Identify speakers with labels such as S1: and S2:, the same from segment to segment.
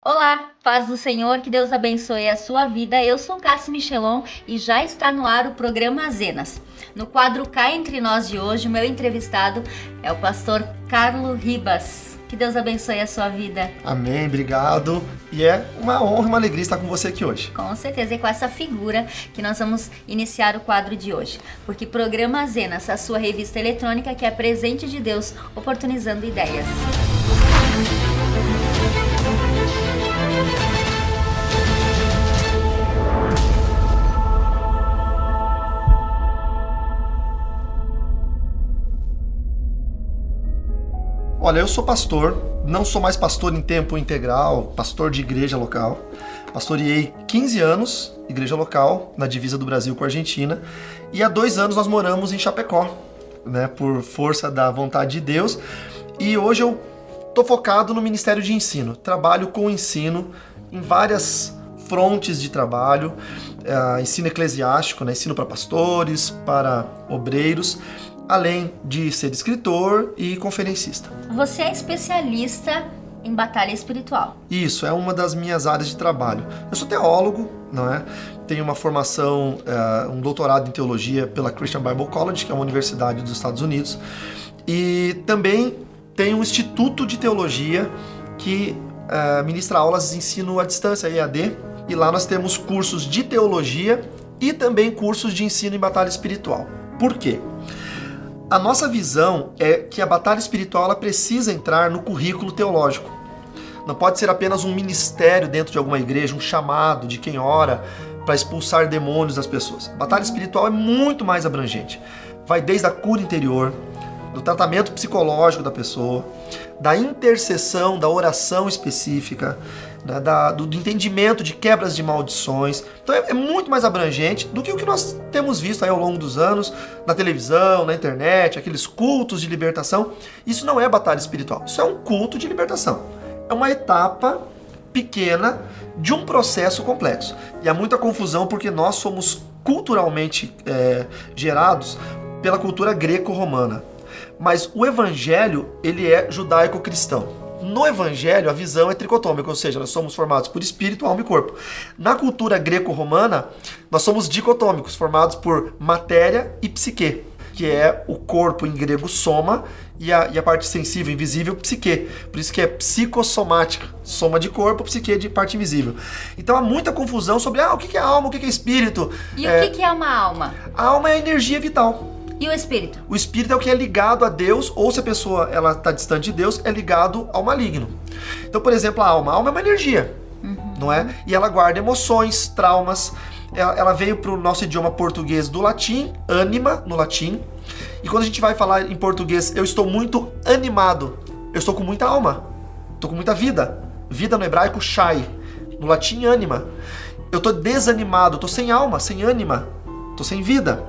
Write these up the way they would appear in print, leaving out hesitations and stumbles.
S1: Olá, paz do Senhor, que Deus abençoe a sua vida. Eu sou Cassi Michelon e já está no ar o programa Zenas. No quadro Cá Entre Nós de hoje, o meu entrevistado é o pastor Carlos Ribas. Que Deus abençoe a sua vida.
S2: Amém, obrigado. E é uma honra e uma alegria estar com você aqui hoje.
S1: Com certeza, é com essa figura que nós vamos iniciar o quadro de hoje. Porque programa Zenas, a sua revista eletrônica que é presente de Deus, oportunizando ideias.
S2: Olha, eu sou pastor, não sou mais pastor em tempo integral, pastor de igreja local. Pastoreei 15 anos, igreja local, na divisa do Brasil com a Argentina. E há 2 anos nós moramos em Chapecó, por força da vontade de Deus. E hoje eu estou focado no ministério de ensino. Trabalho com ensino em várias frontes de trabalho. Ensino eclesiástico, ensino para pastores, para obreiros, além de ser escritor e conferencista.
S1: Você é especialista em batalha espiritual.
S2: Isso, é uma das minhas áreas de trabalho. Eu sou teólogo, tenho uma formação, um doutorado em teologia pela Christian Bible College, que é uma universidade dos Estados Unidos, e também tenho um instituto de teologia que ministra aulas de ensino à distância, EAD, e lá nós temos cursos de teologia e também cursos de ensino em batalha espiritual. Por quê? A nossa visão é que a batalha espiritual ela precisa entrar no currículo teológico. Não pode ser apenas um ministério dentro de alguma igreja, um chamado de quem ora para expulsar demônios das pessoas. A batalha espiritual é muito mais abrangente. Vai desde a cura interior, do tratamento psicológico da pessoa, da intercessão, da oração específica, do entendimento de quebras de maldições. Então é muito mais abrangente do que o que nós temos visto aí ao longo dos anos, na televisão, na internet, aqueles cultos de libertação. Isso não é batalha espiritual, isso é um culto de libertação. É uma etapa pequena de um processo complexo. E há muita confusão porque nós somos culturalmente gerados pela cultura greco-romana. Mas o evangelho, ele é judaico-cristão. No evangelho, a visão é tricotômica, ou seja, nós somos formados por espírito, alma e corpo. Na cultura greco-romana, nós somos dicotômicos, formados por matéria e psique, que é o corpo em grego soma e a parte sensível, invisível, psique. Por isso que é psicossomática, soma de corpo, psique de parte invisível. Então há muita confusão sobre o que é alma, o que é espírito.
S1: E o que é uma alma?
S2: A alma é a energia vital.
S1: E o espírito?
S2: O espírito é o que é ligado a Deus, ou se a pessoa está distante de Deus, é ligado ao maligno. Então, por exemplo, a alma é uma energia, não é? E ela guarda emoções, traumas. Ela veio para o nosso idioma português do latim, anima, no latim. E quando a gente vai falar em português, eu estou muito animado, eu estou com muita alma, estou com muita vida. Vida no hebraico, shai. No latim, anima. Eu estou desanimado, estou sem alma, sem ânima, estou sem vida.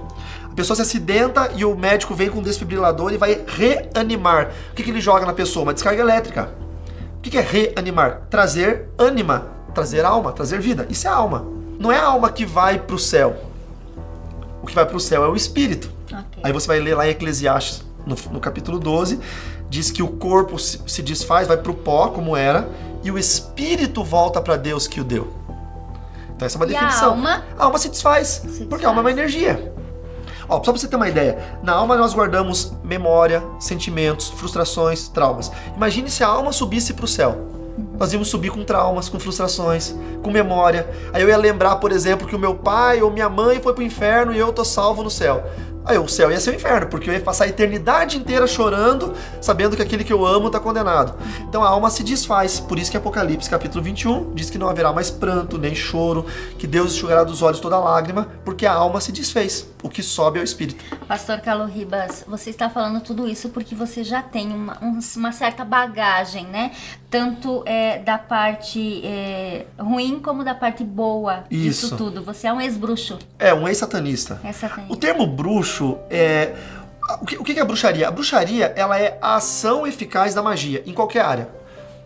S2: A pessoa se acidenta e o médico vem com um desfibrilador e vai reanimar. O que ele joga na pessoa? Uma descarga elétrica. O que é reanimar? Trazer ânima, trazer alma, trazer vida. Isso é alma. Não é a alma que vai para o céu. O que vai para o céu é o espírito. Okay. Aí você vai ler lá em Eclesiastes, no capítulo 12, diz que o corpo se desfaz, vai para o pó, como era, e o espírito volta para Deus que o deu. Então essa é uma definição. A alma se desfaz, porque a alma é uma energia. Só para você ter uma ideia, na alma nós guardamos memória, sentimentos, frustrações, traumas. Imagine se a alma subisse para o céu. Nós íamos subir com traumas, com frustrações, com memória. Aí eu ia lembrar, por exemplo, que o meu pai ou minha mãe foi para o inferno e eu tô salvo no céu. Aí o céu ia ser o inferno, porque eu ia passar a eternidade inteira chorando, sabendo que aquele que eu amo está condenado. Então a alma se desfaz, por isso que Apocalipse capítulo 21 diz que não haverá mais pranto, nem choro, que Deus enxugará dos olhos toda lágrima, porque a alma se desfez, o que sobe é o espírito.
S1: Pastor Carlos Ribas, você está falando tudo isso porque você já tem uma certa bagagem, Tanto da parte ruim como da parte boa disso tudo. Você é um ex-bruxo.
S2: Um ex-satanista.
S1: Satanista.
S2: O termo bruxo o que é bruxaria? A bruxaria, ela é a ação eficaz da magia, em qualquer área.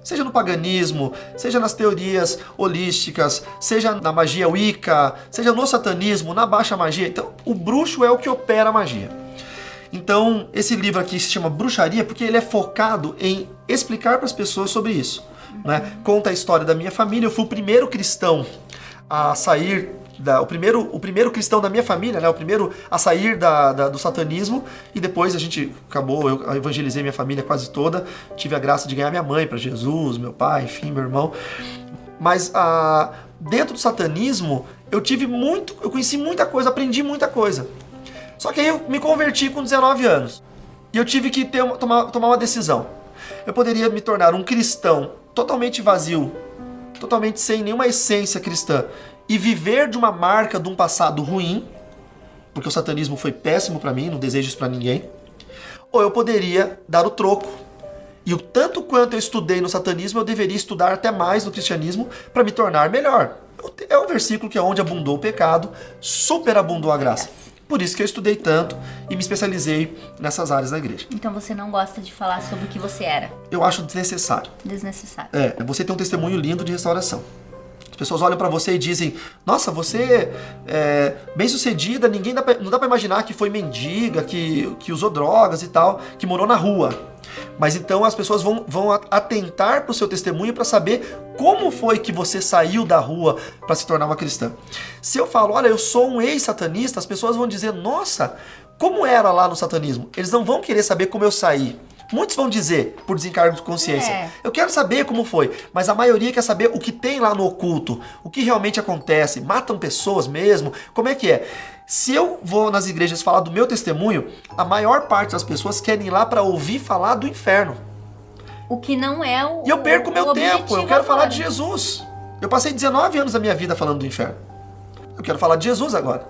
S2: Seja no paganismo, seja nas teorias holísticas, seja na magia Wicca, seja no satanismo, na baixa magia. Então, o bruxo é o que opera a magia. Então, esse livro aqui se chama Bruxaria porque ele é focado em explicar para as pessoas sobre isso. né? Conta a história da minha família. Eu fui o primeiro cristão a sair, o primeiro cristão da minha família, né? O primeiro a sair do satanismo, e depois eu evangelizei minha família quase toda, tive a graça de ganhar minha mãe para Jesus, meu pai, enfim, meu irmão. Mas dentro do satanismo, eu conheci muita coisa, aprendi muita coisa. Só que aí eu me converti com 19 anos. E eu tive que tomar uma decisão. Eu poderia me tornar um cristão totalmente vazio, totalmente sem nenhuma essência cristã, e viver de uma marca de um passado ruim, porque o satanismo foi péssimo para mim, não desejo isso para ninguém. Ou eu poderia dar o troco. E o tanto quanto eu estudei no satanismo, eu deveria estudar até mais no cristianismo para me tornar melhor. É um versículo que é onde abundou o pecado, superabundou a graça. Por isso que eu estudei tanto e me especializei nessas áreas da igreja.
S1: Então você não gosta de falar sobre o que você era?
S2: Eu acho desnecessário.
S1: Desnecessário.
S2: Você tem um testemunho lindo de restauração. As pessoas olham pra você e dizem: nossa, você é bem sucedida, não dá pra imaginar que foi mendiga, que usou drogas e tal, que morou na rua. Mas então as pessoas vão atentar pro seu testemunho para saber como foi que você saiu da rua para se tornar uma cristã. Se eu falo, olha, eu sou um ex-satanista, as pessoas vão dizer: nossa, como era lá no satanismo? Eles não vão querer saber como eu saí. Muitos vão dizer, por desencargo de consciência, eu quero saber como foi, mas a maioria quer saber o que tem lá no oculto, o que realmente acontece, matam pessoas mesmo, como é que é? Se eu vou nas igrejas falar do meu testemunho, a maior parte das pessoas querem ir lá para ouvir falar do inferno.
S1: O que não é o
S2: E eu perco meu tempo, eu quero falar de
S1: agora.
S2: Jesus. Eu passei 19 anos da minha vida falando do inferno. Eu quero falar de Jesus agora.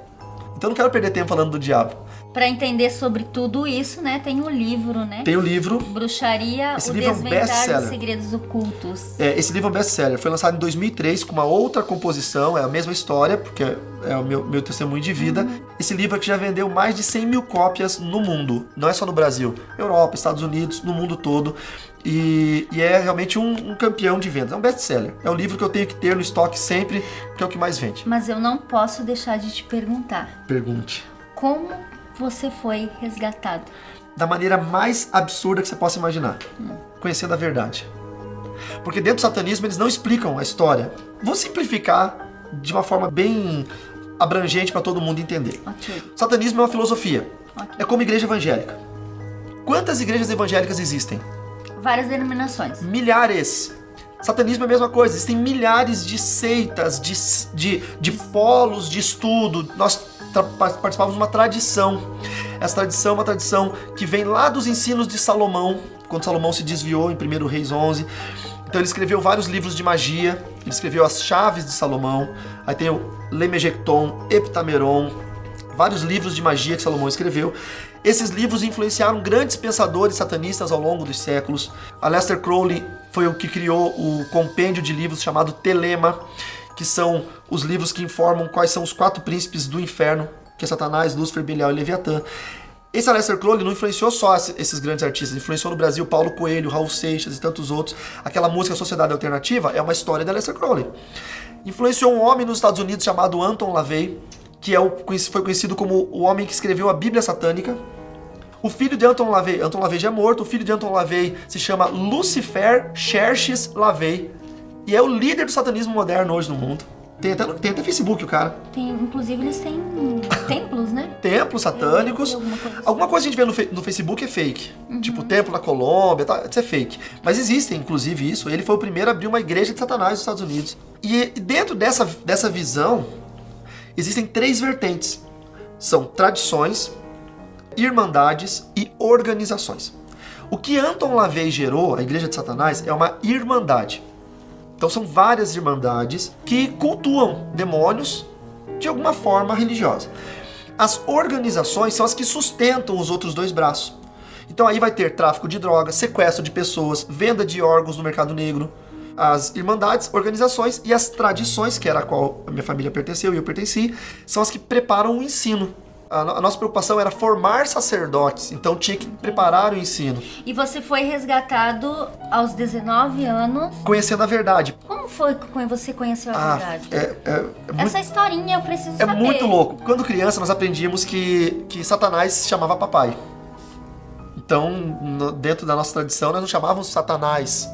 S2: Então eu não quero perder tempo falando do diabo.
S1: Para entender sobre tudo isso, né, tem um livro, né?
S2: Tem o livro.
S1: Bruxaria,
S2: Esse
S1: o
S2: livro é um
S1: Desvendar
S2: best-seller.
S1: dos Segredos Ocultos.
S2: Esse livro é um best-seller. Foi lançado em 2003 com uma outra composição. É a mesma história, porque é o meu testemunho de vida. Esse livro aqui já vendeu mais de 100 mil cópias no mundo. Não é só no Brasil. Europa, Estados Unidos, no mundo todo. E é realmente um campeão de vendas. É um best-seller. É um livro que eu tenho que ter no estoque sempre, que é o que mais vende.
S1: Mas eu não posso deixar de te perguntar.
S2: Pergunte.
S1: Como você foi resgatado?
S2: Da maneira mais absurda que você possa imaginar. Conhecendo a verdade. Porque dentro do satanismo eles não explicam a história. Vou simplificar de uma forma bem abrangente para todo mundo entender.
S1: Ok.
S2: O satanismo é uma filosofia.
S1: Ok.
S2: É como igreja evangélica. Quantas igrejas evangélicas existem?
S1: Várias denominações.
S2: Milhares. Satanismo é a mesma coisa. Existem milhares de seitas, de polos de estudo. Nós participávamos de uma tradição. Essa tradição é uma tradição que vem lá dos ensinos de Salomão, quando Salomão se desviou em 1 Reis 11. Então ele escreveu vários livros de magia, ele escreveu as chaves de Salomão, aí tem o Lemegecton, Heptameron, vários livros de magia que Salomão escreveu. Esses livros influenciaram grandes pensadores satanistas ao longo dos séculos. Aleister Crowley foi o que criou o compêndio de livros chamado Telema, que são os livros que informam quais são os 4 príncipes do inferno, que é Satanás, Lúcifer, Belial e Leviatã. Esse Aleister Crowley não influenciou só esses grandes artistas, influenciou no Brasil Paulo Coelho, Raul Seixas e tantos outros. Aquela música Sociedade Alternativa é uma história de Aleister Crowley. Influenciou um homem nos Estados Unidos chamado Anton LaVey, que foi conhecido como o homem que escreveu a Bíblia Satânica. O filho de Anton LaVey já é morto, o filho de Anton LaVey se chama Lucifer Xerxes LaVey, e é o líder do satanismo moderno hoje no mundo. Tem até Facebook o cara.
S1: Inclusive eles têm templos, né?
S2: Templos satânicos. Alguma coisa a gente vê no Facebook é fake. Tipo, templo na Colômbia, tá? Isso é fake. Mas existem, inclusive, isso. Ele foi o primeiro a abrir uma igreja de Satanás nos Estados Unidos. E dentro dessa visão, existem 3 vertentes. São tradições, irmandades e organizações. O que Anton LaVey gerou, a igreja de Satanás, é uma irmandade. Então são várias irmandades que cultuam demônios de alguma forma religiosa. As organizações são as que sustentam os outros 2 braços. Então aí vai ter tráfico de drogas, sequestro de pessoas, venda de órgãos no mercado negro. As irmandades, organizações e as tradições, que era a qual a minha família pertenceu e eu pertenci, são as que preparam o ensino. A nossa preocupação era formar sacerdotes, então tinha que preparar o ensino.
S1: E você foi resgatado aos 19 anos.
S2: Conhecendo a verdade.
S1: Como foi que você conheceu a verdade?
S2: Essa
S1: historinha eu preciso saber.
S2: É muito louco. Quando criança, nós aprendíamos que Satanás se chamava papai. Então, dentro da nossa tradição, nós não chamávamos Satanás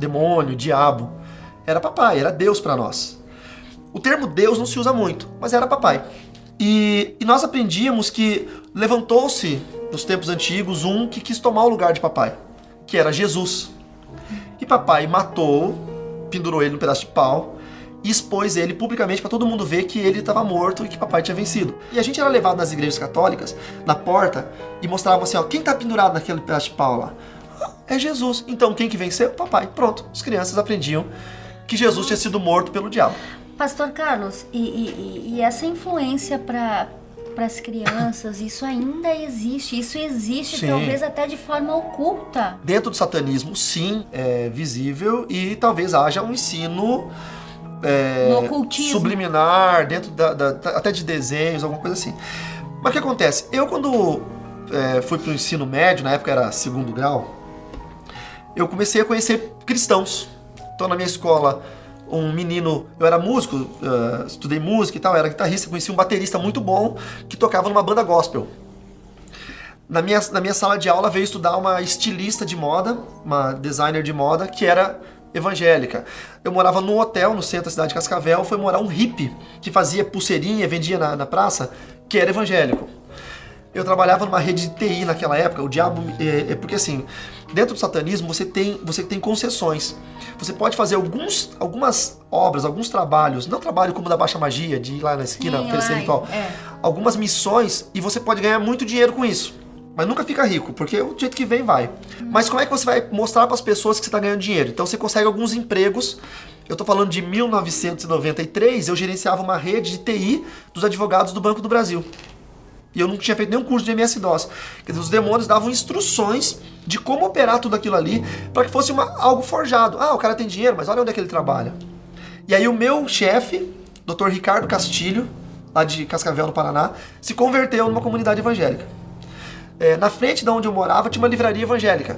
S2: demônio, diabo. Era papai, era Deus para nós. O termo Deus não se usa muito, mas era papai. E nós aprendíamos que levantou-se, nos tempos antigos, um que quis tomar o lugar de papai, que era Jesus. E papai matou, pendurou ele num pedaço de pau e expôs ele publicamente para todo mundo ver que ele estava morto e que papai tinha vencido. E a gente era levado nas igrejas católicas, na porta, e mostravam assim, ó, quem está pendurado naquele pedaço de pau lá? É Jesus. Então quem que venceu? Papai. Pronto. As crianças aprendiam que Jesus tinha sido morto pelo diabo.
S1: Pastor Carlos, e essa influência para as crianças, isso ainda existe? Isso existe, sim, talvez até de forma oculta?
S2: Dentro do satanismo, sim, é visível e talvez haja um ensino
S1: no ocultismo,
S2: subliminar, dentro até de desenhos, alguma coisa assim. Mas o que acontece? Eu, quando fui para o ensino médio, na época era 2º grau, eu comecei a conhecer cristãos. Então, na minha escola, um menino, eu era músico, estudei música e tal, era guitarrista, conheci um baterista muito bom que tocava numa banda gospel. Na minha sala de aula veio estudar uma estilista de moda, uma designer de moda, que era evangélica. Eu morava num hotel no centro da cidade de Cascavel, foi morar um hippie que fazia pulseirinha, vendia na praça, que era evangélico. Eu trabalhava numa rede de TI naquela época, o diabo, porque assim, dentro do satanismo você tem concessões. Você pode fazer algumas obras, alguns trabalhos, não trabalho como da Baixa Magia, de ir lá na esquina oferecer ritual, algumas missões, e você pode ganhar muito dinheiro com isso. Mas nunca fica rico, porque o jeito que vem, vai. Mas como é que você vai mostrar para as pessoas que você está ganhando dinheiro? Então você consegue alguns empregos. Eu estou falando de 1993, eu gerenciava uma rede de TI dos advogados do Banco do Brasil. E eu não tinha feito nenhum curso de MS-DOS. Quer dizer, os demônios davam instruções de como operar tudo aquilo ali para que fosse algo forjado. Ah, o cara tem dinheiro, mas olha onde é que ele trabalha. E aí o meu chefe, Dr. Ricardo Castilho, lá de Cascavel, no Paraná, se converteu numa comunidade evangélica. Na frente de onde eu morava tinha uma livraria evangélica,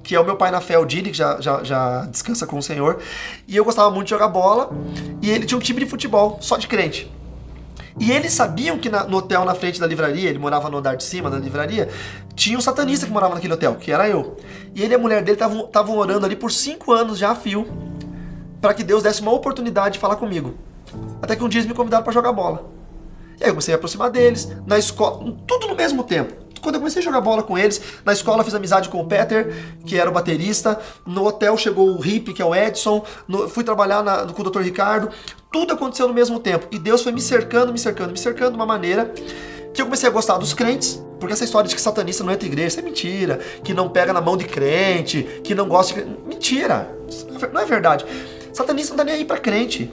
S2: que é o meu pai na fé, o Dili, que já descansa com o Senhor. E eu gostava muito de jogar bola, e ele tinha um time de futebol, só de crente. E eles sabiam que no hotel na frente da livraria, ele morava no andar de cima da livraria, tinha um satanista que morava naquele hotel, que era eu. E ele e a mulher dele estavam orando ali por 5 anos já a fio, para que Deus desse uma oportunidade de falar comigo. Até que um dia eles me convidaram para jogar bola. E aí eu comecei a aproximar deles, na escola, tudo no mesmo tempo. Quando eu comecei a jogar bola com eles, na escola fiz amizade com o Peter, que era o baterista, no hotel chegou o Hip, que é o Edson, fui trabalhar com o Dr. Ricardo, tudo aconteceu no mesmo tempo. E Deus foi me cercando de uma maneira que eu comecei a gostar dos crentes, porque essa história de que satanista não entra em igreja, isso é mentira, que não pega na mão de crente, que não gosta de crente, mentira, não é verdade. Satanista não dá nem aí pra crente.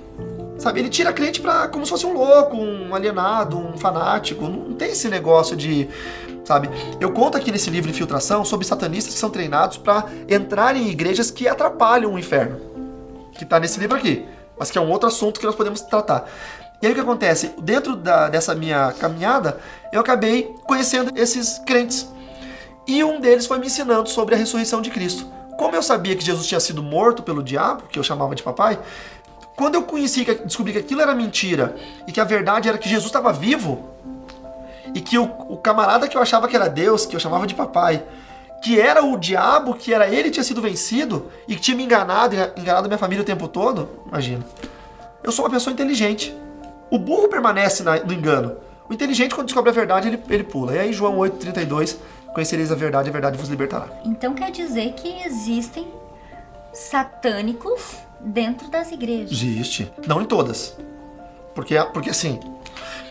S2: Sabe, ele tira crente como se fosse um louco, um alienado, um fanático. Não tem esse negócio de... Sabe? Eu conto aqui nesse livro Infiltração sobre satanistas que são treinados para entrar em igrejas que atrapalham o inferno. Que está nesse livro aqui. Mas que é um outro assunto que nós podemos tratar. E aí o que acontece? Dentro dessa minha caminhada, eu acabei conhecendo esses crentes. E um deles foi me ensinando sobre a ressurreição de Cristo. Como eu sabia que Jesus tinha sido morto pelo diabo, que eu chamava de papai... Quando eu descobri que aquilo era mentira e que a verdade era que Jesus estava vivo e que o camarada que eu achava que era Deus, que eu chamava de papai, que era o diabo, que era ele que tinha sido vencido e que tinha me enganado minha família o tempo todo, imagina. Eu sou uma pessoa inteligente. O burro permanece no engano. O inteligente, quando descobre a verdade, ele pula. E aí João 8,32, conhecereis a verdade vos libertará.
S1: Então quer dizer que existem satânicos dentro das igrejas?
S2: Existe. Não em todas. Porque assim,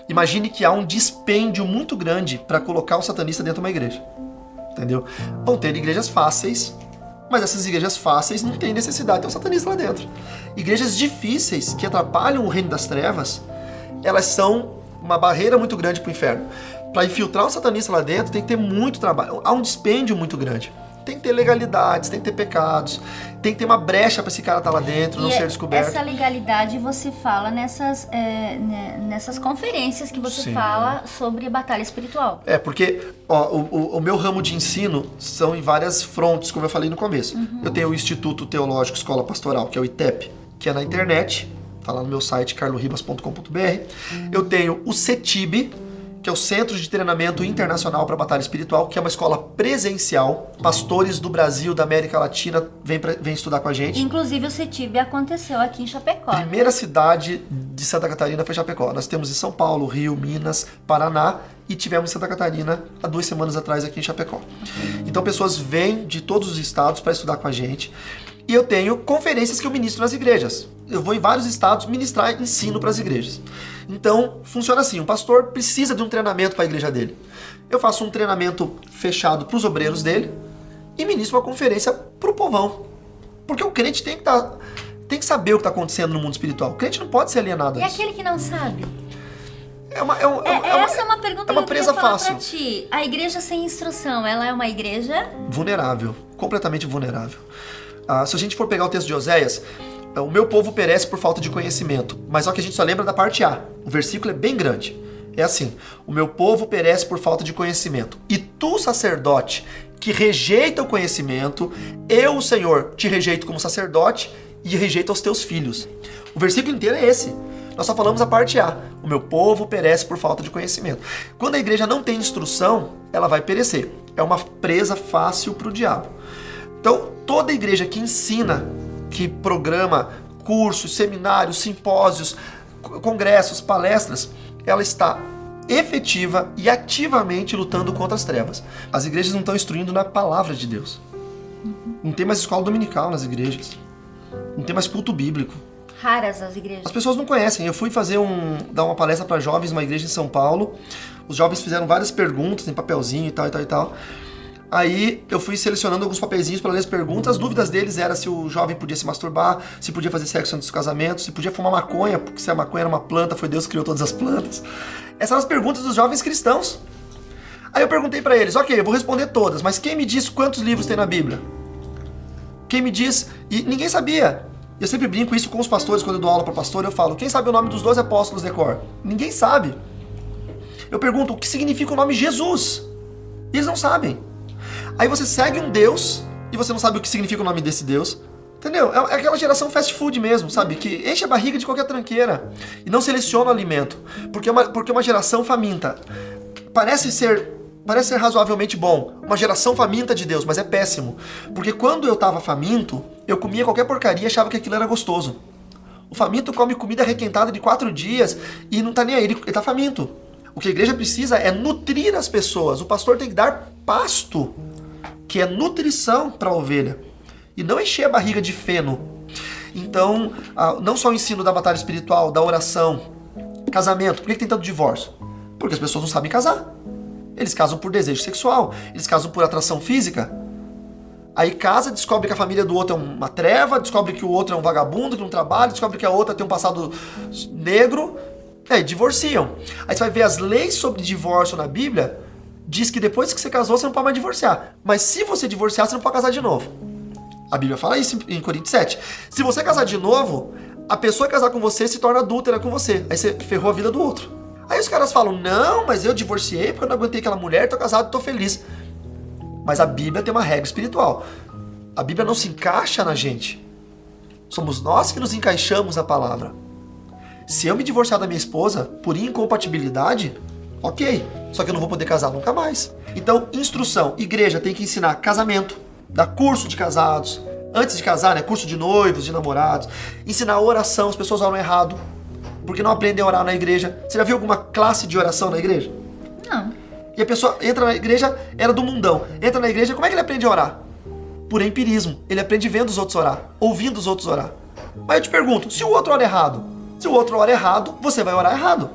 S2: imagine que há um dispêndio muito grande para colocar o satanista dentro de uma igreja. Entendeu? Vão ter igrejas fáceis, mas essas igrejas fáceis não têm necessidade de ter um satanista lá dentro. Igrejas difíceis, que atrapalham o reino das trevas, elas são uma barreira muito grande para o inferno. Para infiltrar um satanista lá dentro, tem que ter muito trabalho. Há um dispêndio muito grande. Tem que ter legalidades, tem que ter pecados, tem que ter uma brecha para esse cara estar lá dentro, não ser descoberto.
S1: Essa legalidade você fala nessas conferências que você fala sobre a batalha espiritual.
S2: Porque o meu ramo de ensino são em várias frontes, como eu falei no começo. Eu tenho o Instituto Teológico Escola Pastoral, que é o ITEP, que é na internet, tá lá no meu site carloribas.com.br. Eu tenho o CETIB, que é o Centro de Treinamento Internacional para Batalha Espiritual, que é uma escola presencial. Pastores do Brasil, da América Latina, vêm estudar com a gente.
S1: Inclusive o CETIB aconteceu aqui em Chapecó.
S2: Primeira cidade de Santa Catarina foi Chapecó. Nós temos em São Paulo, Rio, Minas, Paraná e tivemos em Santa Catarina há 2 semanas atrás aqui em Chapecó. Então pessoas vêm de todos os estados para estudar com a gente. E eu tenho conferências que eu ministro nas igrejas. Eu vou em vários estados ministrar ensino para as igrejas. Então, funciona assim, um pastor precisa de um treinamento para a igreja dele. Eu faço um treinamento fechado para os obreiros dele e ministro uma conferência para o povão. Porque o crente tem que saber o que está acontecendo no mundo espiritual. O crente não pode ser alienado a
S1: E
S2: isso.
S1: aquele que não sabe?
S2: Essa
S1: é uma pergunta
S2: é uma
S1: que eu
S2: presa
S1: queria falar
S2: fácil.
S1: pra ti. A igreja sem instrução, ela é uma igreja?
S2: Vulnerável, completamente vulnerável. Se a gente for pegar o texto de Oséias, o meu povo perece por falta de conhecimento. Mas só que a gente só lembra da parte A. O versículo é bem grande. É assim: o meu povo perece por falta de conhecimento. E tu, sacerdote, que rejeita o conhecimento, eu, o Senhor, te rejeito como sacerdote e rejeito aos teus filhos. O versículo inteiro é esse. Nós só falamos a parte A. O meu povo perece por falta de conhecimento. Quando a igreja não tem instrução, ela vai perecer. É uma presa fácil para o diabo. Então, toda igreja que ensina, que programa cursos, seminários, simpósios, congressos, palestras, ela está efetiva e ativamente lutando contra as trevas. As igrejas não estão instruindo na palavra de Deus. Não tem mais escola dominical nas igrejas. Não tem mais culto bíblico.
S1: Raras as igrejas.
S2: As pessoas não conhecem. Eu fui dar uma palestra para jovens numa igreja em São Paulo. Os jovens fizeram várias perguntas em papelzinho e tal, e tal, e tal. Aí eu fui selecionando alguns papeizinhos para ler as perguntas. As dúvidas deles eram se o jovem podia se masturbar, se podia fazer sexo antes do casamento, se podia fumar maconha, porque se a maconha era uma planta, foi Deus que criou todas as plantas. Essas eram as perguntas dos jovens cristãos. Aí eu perguntei para eles: ok, eu vou responder todas, mas quem me diz quantos livros tem na Bíblia? Quem me diz? E ninguém sabia. Eu sempre brinco isso com os pastores, quando eu dou aula para pastor, eu falo: quem sabe o nome dos 12 apóstolos de cor? Ninguém sabe. Eu pergunto: o que significa o nome Jesus? E eles não sabem. Aí você segue um Deus e você não sabe o que significa o nome desse Deus. Entendeu? É aquela geração fast food mesmo, sabe? Que enche a barriga de qualquer tranqueira e não seleciona o alimento. Porque é uma geração faminta. Parece ser razoavelmente bom. Uma geração faminta de Deus, mas é péssimo. Porque quando eu tava faminto, eu comia qualquer porcaria e achava que aquilo era gostoso. O faminto come comida requentada de 4 dias e não tá nem aí, ele tá faminto. O que a igreja precisa é nutrir as pessoas. O pastor tem que dar pasto, que é nutrição para a ovelha, e não encher a barriga de feno. Então, não só o ensino da batalha espiritual, da oração, casamento. Por que tem tanto divórcio? Porque as pessoas não sabem casar. Eles casam por desejo sexual, eles casam por atração física. Aí casa, descobre que a família do outro é uma treva, descobre que o outro é um vagabundo, que não trabalha, descobre que a outra tem um passado negro, e divorciam. Aí você vai ver as leis sobre divórcio na Bíblia, diz que depois que você casou, você não pode mais divorciar. Mas se você divorciar, você não pode casar de novo. A Bíblia fala isso em Coríntios 7. Se você casar de novo, a pessoa que casar com você se torna adúltera com você. Aí você ferrou a vida do outro. Aí os caras falam: não, mas eu divorciei porque eu não aguentei aquela mulher, tô casado, tô feliz. Mas a Bíblia tem uma regra espiritual. A Bíblia não se encaixa na gente. Somos nós que nos encaixamos na palavra. Se eu me divorciar da minha esposa por incompatibilidade, ok. Só que eu não vou poder casar nunca mais. Então, instrução. Igreja tem que ensinar casamento, dar curso de casados. Antes de casar, né? Curso de noivos, de namorados. Ensinar oração. As pessoas oram errado, porque não aprendem a orar na igreja. Você já viu alguma classe de oração na igreja?
S1: Não.
S2: E a pessoa entra na igreja, era do mundão. Entra na igreja, como é que ele aprende a orar? Por empirismo. Ele aprende vendo os outros orar, ouvindo os outros orar. Mas eu te pergunto, se o outro ora errado? Se o outro ora errado, você vai orar errado.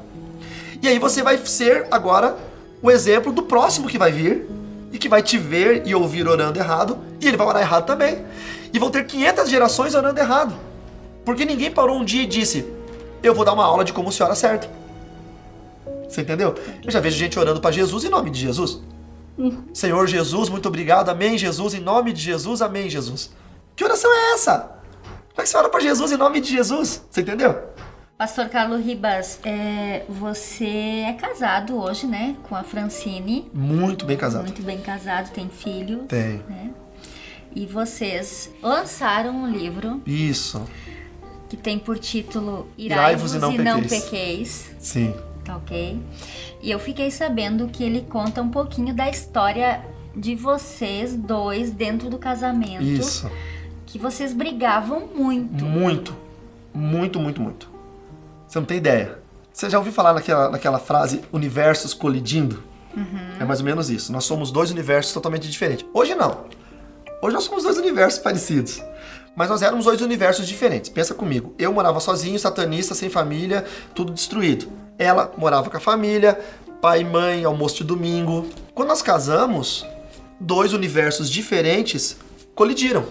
S2: E aí você vai ser agora o exemplo do próximo que vai vir e que vai te ver e ouvir orando errado, e ele vai orar errado também. E vão ter 500 gerações orando errado. Porque ninguém parou um dia e disse: eu vou dar uma aula de como se ora certo. Você entendeu? Eu já vejo gente orando para Jesus em nome de Jesus. Senhor Jesus, muito obrigado, amém Jesus, em nome de Jesus, amém Jesus. Que oração é essa? Como é que você ora para Jesus em nome de Jesus? Você entendeu?
S1: Pastor Carlos Ribas, você é casado hoje, né? Com a Francine.
S2: Muito bem casado.
S1: Muito bem casado, tem filho.
S2: Tem.
S1: Né? E vocês lançaram um livro.
S2: Isso.
S1: Que tem por título Irai-vos e não pequeis.
S2: Sim.
S1: Ok. E eu fiquei sabendo que ele conta um pouquinho da história de vocês dois dentro do casamento.
S2: Isso.
S1: Que vocês brigavam muito.
S2: Muito. Muito, muito, muito. Você não tem ideia. Você já ouviu falar naquela frase, universos colidindo? É mais ou menos isso. Nós somos dois universos totalmente diferentes. Hoje não. Hoje nós somos dois universos parecidos. Mas nós éramos dois universos diferentes. Pensa comigo. Eu morava sozinho, satanista, sem família, tudo destruído. Ela morava com a família, pai e mãe, almoço de domingo. Quando nós casamos, dois universos diferentes colidiram.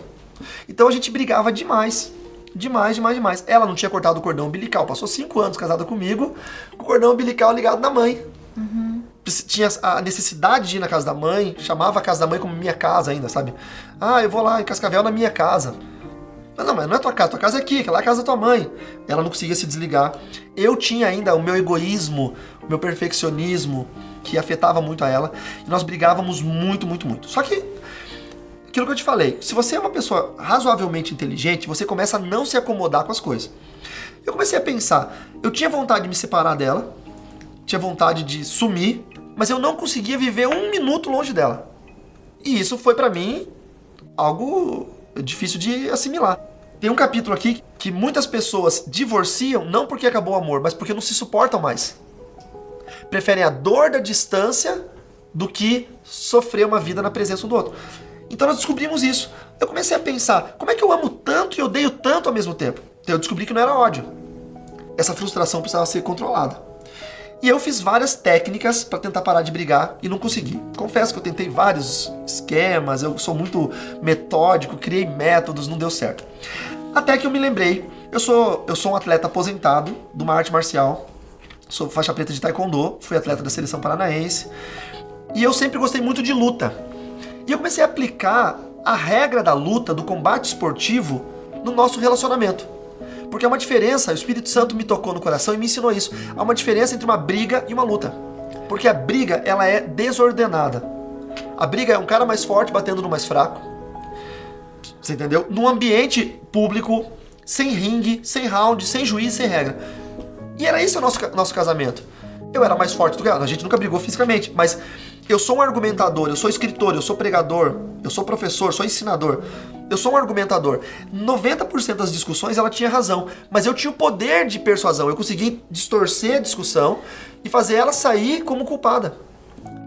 S2: Então a gente brigava demais. Demais, demais, demais. Ela não tinha cortado o cordão umbilical. Passou 5 anos casada comigo, com o cordão umbilical ligado na mãe. Tinha a necessidade de ir na casa da mãe, chamava a casa da mãe como minha casa ainda, sabe? Ah, eu vou lá em Cascavel na minha casa. Não, mas não é tua casa é aqui, que lá é a casa da tua mãe. Ela não conseguia se desligar. Eu tinha ainda o meu egoísmo, o meu perfeccionismo, que afetava muito a ela. E nós brigávamos muito, muito, muito. Só que, aquilo que eu te falei, se você é uma pessoa razoavelmente inteligente, você começa a não se acomodar com as coisas. Eu comecei a pensar, eu tinha vontade de me separar dela, tinha vontade de sumir, mas eu não conseguia viver 1 minuto longe dela. E isso foi pra mim algo difícil de assimilar. Tem um capítulo aqui que muitas pessoas divorciam não porque acabou o amor, mas porque não se suportam mais. Preferem a dor da distância do que sofrer uma vida na presença um do outro. Então nós descobrimos isso. Eu comecei a pensar, como é que eu amo tanto e odeio tanto ao mesmo tempo? Então eu descobri que não era ódio. Essa frustração precisava ser controlada. E eu fiz várias técnicas para tentar parar de brigar e não consegui. Confesso que eu tentei vários esquemas, eu sou muito metódico, criei métodos, não deu certo. Até que eu me lembrei, eu sou um atleta aposentado de uma arte marcial, sou faixa preta de taekwondo, fui atleta da seleção paranaense, e eu sempre gostei muito de luta. E eu comecei a aplicar a regra da luta, do combate esportivo, no nosso relacionamento. Porque há uma diferença, o Espírito Santo me tocou no coração e me ensinou isso. Há uma diferença entre uma briga e uma luta. Porque a briga, ela é desordenada. A briga é um cara mais forte batendo no mais fraco. Você entendeu? Num ambiente público, sem ringue, sem round, sem juiz, sem regra. E era isso o nosso casamento. Eu era mais forte do que ela. A gente nunca brigou fisicamente, mas eu sou um argumentador, eu sou escritor, eu sou pregador, eu sou professor, sou ensinador. Eu sou um argumentador. 90% das discussões ela tinha razão, mas eu tinha o poder de persuasão. Eu consegui distorcer a discussão e fazer ela sair como culpada.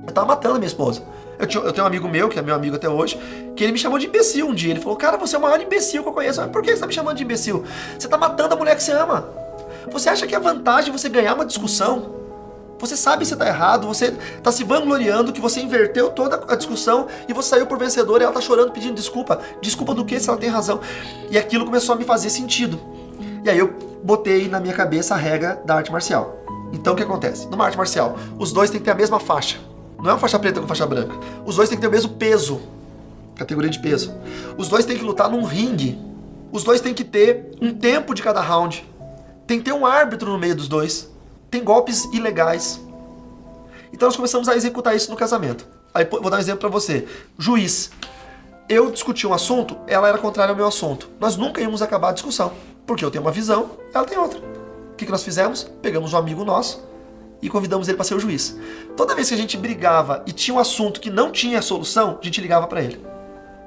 S2: Eu tava matando a minha esposa. Eu tenho um amigo meu, que é meu amigo até hoje, que ele me chamou de imbecil um dia. Ele falou, cara, você é o maior imbecil que eu conheço. Por que você tá me chamando de imbecil? Você tá matando a mulher que você ama. Você acha que é vantagem você ganhar uma discussão? Você sabe que você tá errado, você tá se vangloriando que você inverteu toda a discussão e você saiu por vencedor e ela tá chorando pedindo desculpa. Desculpa do que se ela tem razão? E aquilo começou a me fazer sentido. E aí eu botei na minha cabeça a regra da arte marcial. Então o que acontece? Numa arte marcial, os dois têm que ter a mesma faixa. Não é uma faixa preta com faixa branca. Os dois têm que ter o mesmo peso. Categoria de peso. Os dois têm que lutar num ringue. Os dois têm que ter um tempo de cada round. Tem que ter um árbitro no meio dos dois. Tem golpes ilegais. Então nós começamos a executar isso no casamento. Aí vou dar um exemplo pra você. Juiz. Eu discuti um assunto, ela era contrária ao meu assunto. Nós nunca íamos acabar a discussão. Porque eu tenho uma visão, ela tem outra. O que nós fizemos? Pegamos um amigo nosso e convidamos ele para ser o juiz. Toda vez que a gente brigava e tinha um assunto que não tinha solução, a gente ligava para ele.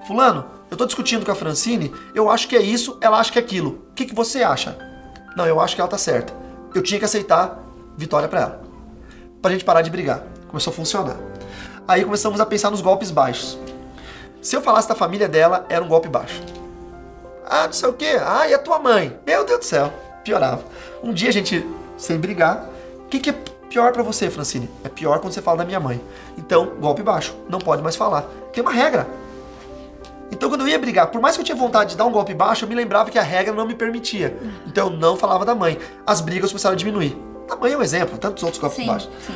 S2: Fulano, eu tô discutindo com a Francine, eu acho que é isso, ela acha que é aquilo. O que você acha? Não, eu acho que ela tá certa. Eu tinha que aceitar vitória para ela. Pra gente parar de brigar. Começou a funcionar. Aí começamos a pensar nos golpes baixos. Se eu falasse da família dela, era um golpe baixo. Ah, não sei o quê. Ah, e a tua mãe? Meu Deus do céu. Piorava. Um dia a gente, sem brigar, o que é pior pra você, Francine? É pior quando você fala da minha mãe. Então, golpe baixo. Não pode mais falar. Tem uma regra. Então, quando eu ia brigar, por mais que eu tinha vontade de dar um golpe baixo, eu me lembrava que a regra não me permitia. Então, eu não falava da mãe. As brigas começaram a diminuir. A mãe é um exemplo, tantos outros golpes baixos. Sim.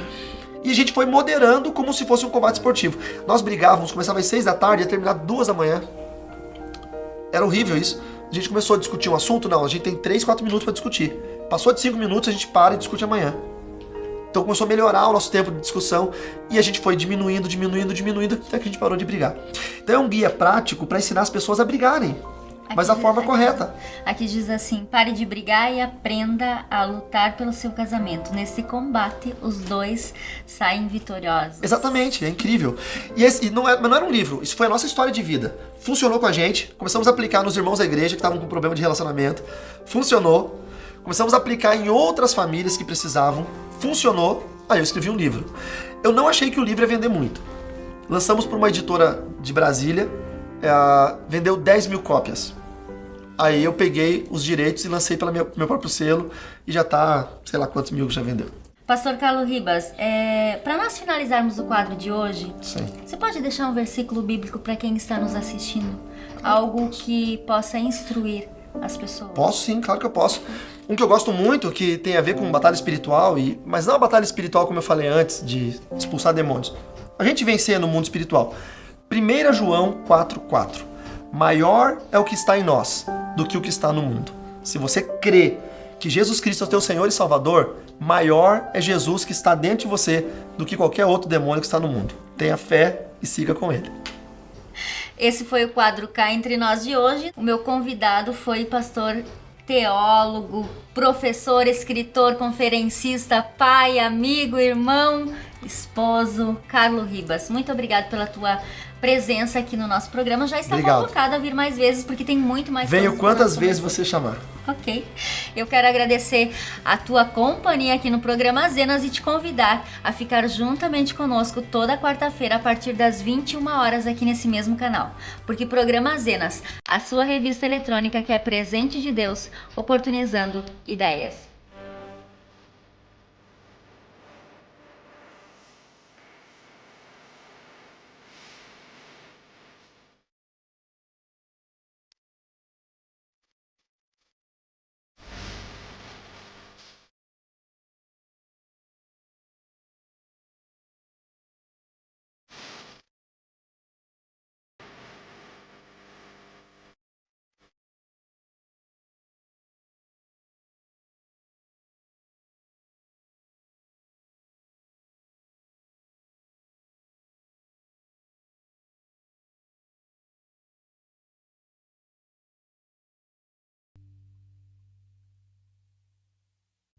S2: E a gente foi moderando como se fosse um combate esportivo. Nós brigávamos, começava às 6 da tarde e ia terminar 2 da manhã. Era horrível isso. A gente começou a discutir um assunto, não, a gente tem 3, 4 minutos para discutir. Passou de 5 minutos, a gente para e discute amanhã. Então começou a melhorar o nosso tempo de discussão e a gente foi diminuindo até que a gente parou de brigar. Então é um guia prático para ensinar as pessoas a brigarem. mas a forma correta.
S1: Aqui diz assim: pare de brigar e aprenda a lutar pelo seu casamento. Nesse combate, os dois saem vitoriosos.
S2: Exatamente, é incrível. E não era um livro, isso foi a nossa história de vida. Funcionou com a gente, começamos a aplicar nos irmãos da igreja que estavam com problema de relacionamento. Funcionou. Começamos a aplicar em outras famílias que precisavam. Funcionou. Aí eu escrevi um livro. Eu não achei que o livro ia vender muito. Lançamos por uma editora de Brasília. Vendeu 10 mil cópias. Aí eu peguei os direitos e lancei pelo meu próprio selo e já tá, sei lá quantos mil já vendeu.
S1: Pastor Carlos Ribas, para nós finalizarmos o quadro de hoje,
S2: Sim.
S1: Você pode deixar um versículo bíblico para quem está nos assistindo? Algo que possa instruir as pessoas?
S2: Posso sim, claro que eu posso. Um que eu gosto muito, que tem a ver com batalha espiritual, mas não a batalha espiritual como eu falei antes, de expulsar demônios. A gente vencer no mundo espiritual. 1 João 4,4. Maior é o que está em nós do que o que está no mundo. Se você crê que Jesus Cristo é o teu Senhor e Salvador, maior é Jesus que está dentro de você do que qualquer outro demônio que está no mundo. Tenha fé e siga com ele.
S1: Esse foi o quadro Cá Entre Nós de hoje. O meu convidado foi pastor teólogo, professor, escritor, conferencista, pai, amigo, irmão, esposo, Carlos Ribas. Muito obrigado pela tua presença aqui no nosso programa. Já está convocado a vir mais vezes, porque tem muito mais coisas.
S2: Venho quantas vezes você chamar.
S1: Ok. Eu quero agradecer a tua companhia aqui no programa Zenas e te convidar a ficar juntamente conosco toda quarta-feira a partir das 21 horas aqui nesse mesmo canal. Porque Programa Zenas, a sua revista eletrônica que é presente de Deus, oportunizando ideias.